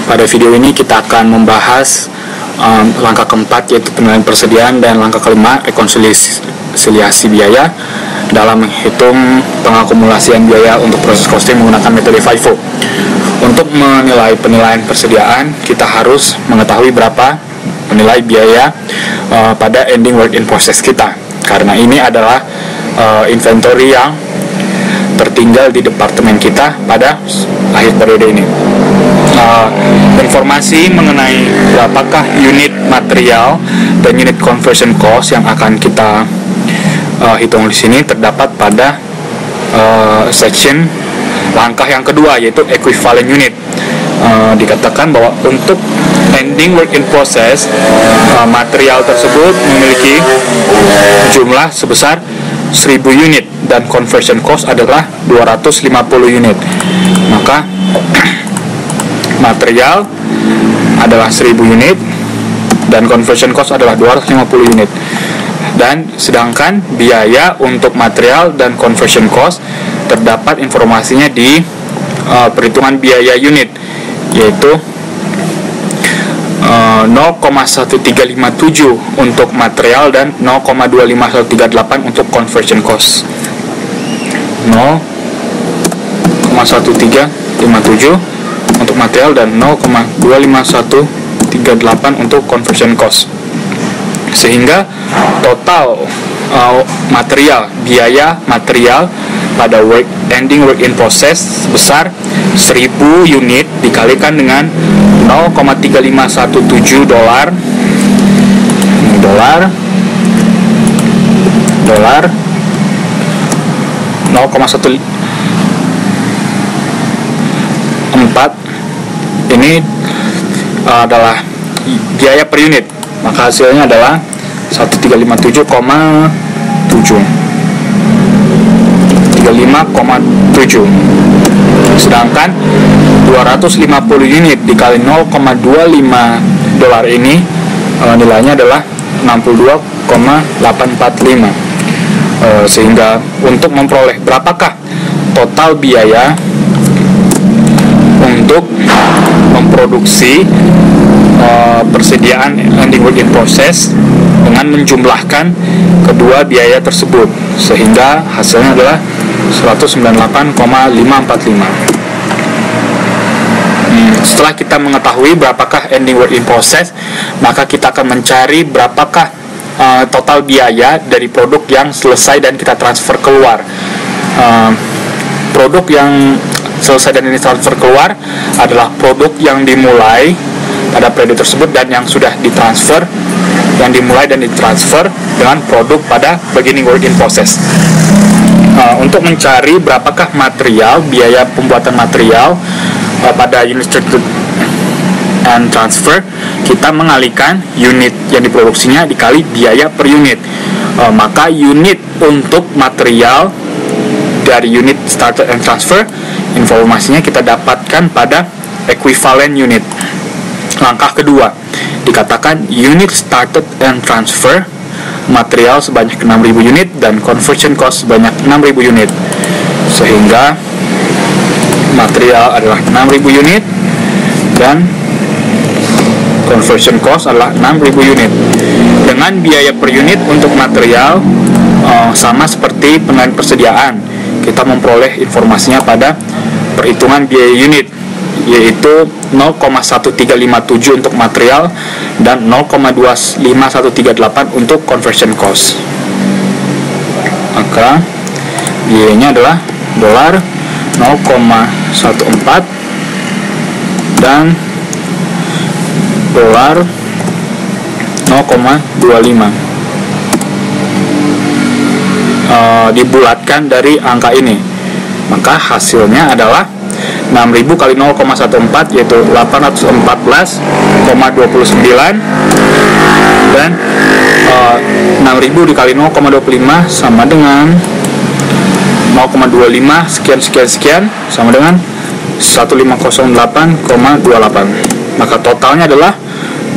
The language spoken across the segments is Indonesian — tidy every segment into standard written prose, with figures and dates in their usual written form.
Pada video ini kita akan membahas langkah keempat, yaitu penilaian persediaan, dan langkah kelima, rekonsiliasi biaya dalam menghitung pengakumulasian biaya untuk proses costing menggunakan metode FIFO. Untuk menilai penilaian persediaan, kita harus mengetahui berapa menilai biaya pada ending work in process kita, karena ini adalah inventory yang tertinggal di departemen kita pada akhir periode ini. Informasi mengenai berapakah unit material dan unit conversion cost yang akan kita hitung di sini terdapat pada section langkah yang kedua, yaitu equivalent unit. Dikatakan bahwa untuk ending work in process, material tersebut memiliki jumlah sebesar 1000 unit dan conversion cost adalah 250 unit. Maka material adalah 1000 unit dan conversion cost adalah 250 unit. Dan sedangkan biaya untuk material dan conversion cost terdapat informasinya di perhitungan biaya unit, yaitu 0,1357 untuk material dan 0,25138 untuk conversion cost. 0,1357 untuk material dan 0,25138 untuk conversion cost. Sehingga total biaya material pada ending work in process sebesar 1000 unit dikalikan dengan 0,3517 dolar 0,14 ini adalah biaya per unit, maka hasilnya adalah 1357,7. Sedangkan 250 unit dikali 0,25 dolar ini nilainya adalah 62,845. Sehingga untuk memperoleh berapakah total biaya untuk memproduksi persediaan ending work in process dengan menjumlahkan kedua biaya tersebut, sehingga hasilnya adalah 198,545. Setelah kita mengetahui berapakah ending work in process, maka kita akan mencari berapakah total biaya dari produk yang selesai dan kita transfer keluar. Produk yang selesai dan ini transfer keluar adalah produk yang dimulai pada periode tersebut dan yang sudah ditransfer, yang dimulai dan ditransfer dengan produk pada beginning work in process. Untuk mencari berapakah biaya pembuatan material pada unit structure and transfer, kita mengalihkan unit yang diproduksinya dikali biaya per unit. Maka unit untuk material dari unit started and transfer, informasinya kita dapatkan pada equivalent unit. Langkah kedua, dikatakan unit started and transfer, material sebanyak 6000 unit dan conversion cost sebanyak 6000 unit. Sehingga material adalah 6000 unit dan conversion cost adalah 6000 unit. Dengan biaya per unit untuk material sama seperti penilaian persediaan, kita memperoleh informasinya pada perhitungan biaya unit, yaitu 0,1357 untuk material dan 0,25138 untuk conversion cost. Maka biayanya adalah dolar 0,14 dan dolar 0,25. Dibulatkan dari angka ini, maka hasilnya adalah 6000 kali 0,14 yaitu 814,29 dan 6000 dikali 0,25 sama dengan 0,25 sekian sama dengan 1508,28. Maka totalnya adalah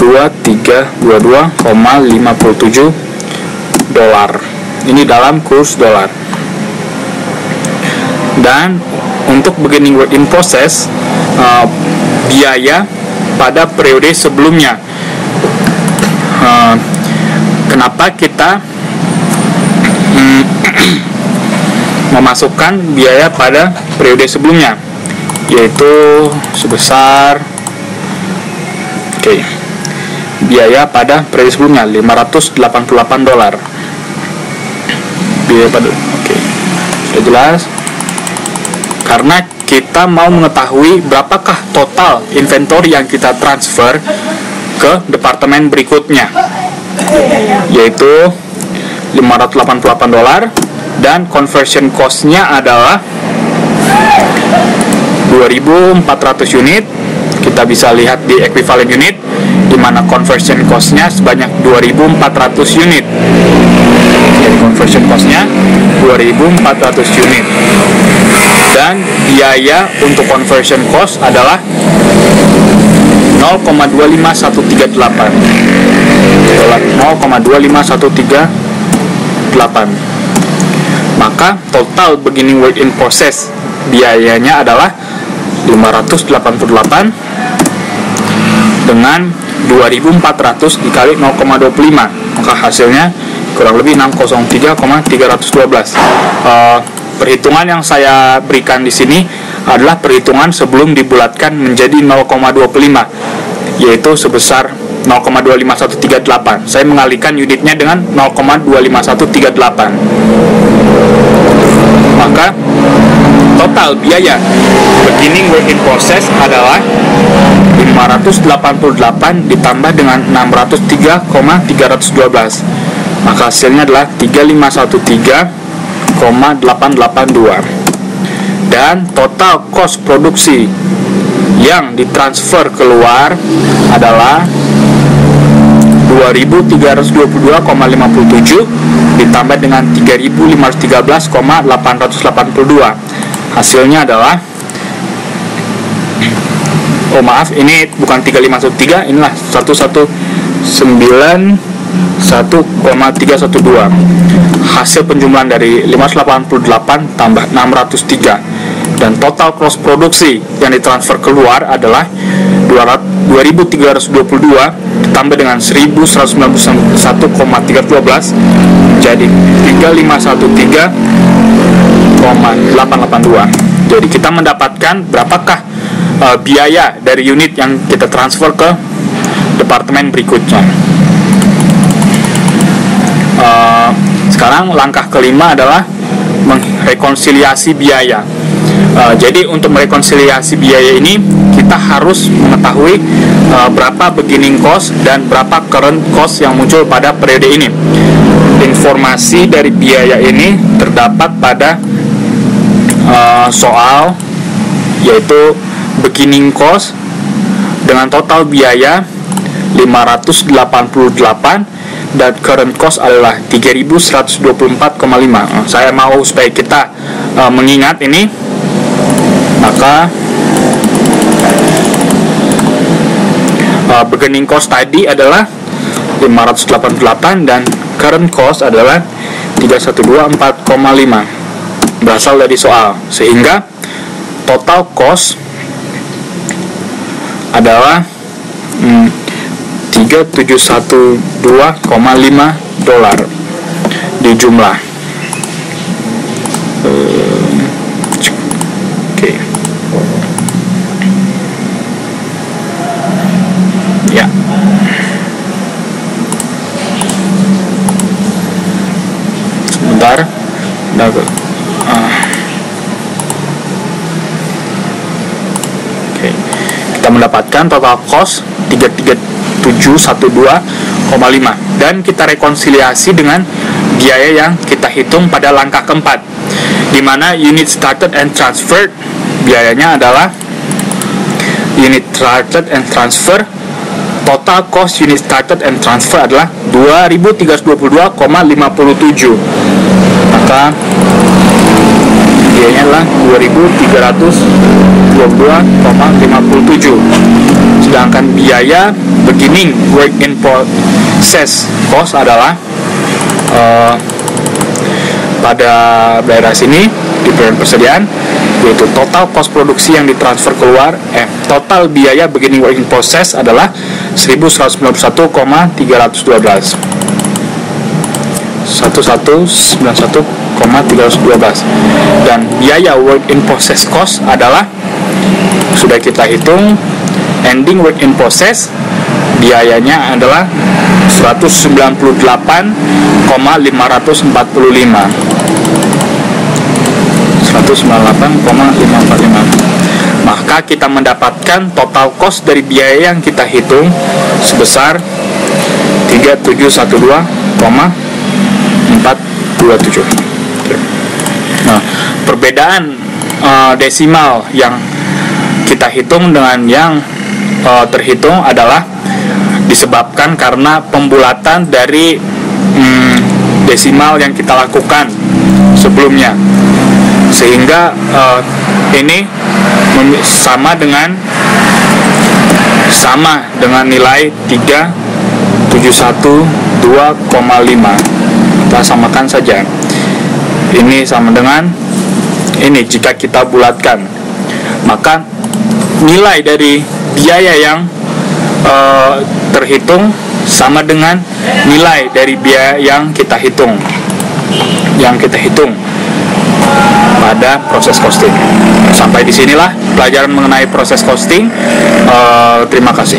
2322,57 dolar. Ini dalam kurs dolar. Dan untuk beginning work in process, biaya pada periode sebelumnya. Kenapa kita memasukkan biaya pada periode sebelumnya, yaitu sebesar biaya pada periode sebelumnya $588. Biaya pada sudah jelas. Karena kita mau mengetahui berapakah total inventory yang kita transfer ke departemen berikutnya, yaitu $588, dan conversion cost-nya adalah 2.400 unit. Kita bisa lihat di equivalent unit, di mana conversion cost-nya sebanyak 2.400 unit. Jadi conversion cost-nya 2.400 unit. Dan biaya untuk conversion cost adalah 0,25138 dolar, 0,25138. Maka total beginning work in process biayanya adalah 588 dengan 2.400 dikali 0,25, maka hasilnya kurang lebih 603,312. Perhitungan yang saya berikan di sini adalah perhitungan sebelum dibulatkan menjadi 0,25, yaitu sebesar 0,25138. Saya mengalihkan unitnya dengan 0,25138. Maka total biaya beginning work in process adalah 588 ditambah dengan 603,312. Maka hasilnya adalah 3513,882. Dan total cost produksi yang ditransfer keluar adalah 2.322,57 ditambah dengan 3.513,882. Hasilnya adalah, ini bukan 3513, inilah 119,312. Hasil penjumlahan dari 588 tambah 603. Dan total cross produksi yang ditransfer keluar adalah 2.322 ditambah dengan 1.191,312 jadi 3.513,882. Jadi kita mendapatkan berapakah biaya dari unit yang kita transfer ke departemen berikutnya. Sekarang langkah kelima adalah merekonsiliasi biaya. Jadi untuk merekonsiliasi biaya ini kita harus mengetahui berapa beginning cost dan berapa current cost yang muncul pada periode ini. Informasi dari biaya ini terdapat pada soal, yaitu beginning cost dengan total biaya 588 dan current cost adalah 3.124,5. Saya mau supaya kita mengingat ini, maka beginning cost tadi adalah 588 dan current cost adalah 3124,5, berasal dari soal, sehingga total cost adalah 3.712,5 dolar di jumlah. Ya. Sebentar. Kita mendapatkan total cost 3.712,5 dan kita rekonsiliasi dengan biaya yang kita hitung pada langkah keempat, di mana unit started and transferred biayanya adalah unit started and transfer. Total cost unit started and transfer adalah 2.322,57, maka biayanya adalah 2.322,57. Sedangkan biaya beginning work in process cost adalah pada daerah sini di periode persediaan yaitu total cost produksi yang ditransfer keluar, total biaya beginning work in process adalah 1191,312. 1191,312, dan biaya work in process cost adalah sudah kita hitung. Ending work in process biayanya adalah 198,545. Maka kita mendapatkan total cost dari biaya yang kita hitung sebesar 3712,427. Nah, perbedaan desimal yang kita hitung dengan yang terhitung adalah disebabkan karena pembulatan dari desimal yang kita lakukan sebelumnya, sehingga ini sama dengan nilai 3712,5. Kita samakan saja. Ini sama dengan ini jika kita bulatkan, maka nilai dari biaya yang terhitung sama dengan nilai dari biaya yang kita hitung pada proses costing. Sampai disinilah pelajaran mengenai proses costing. Terima kasih.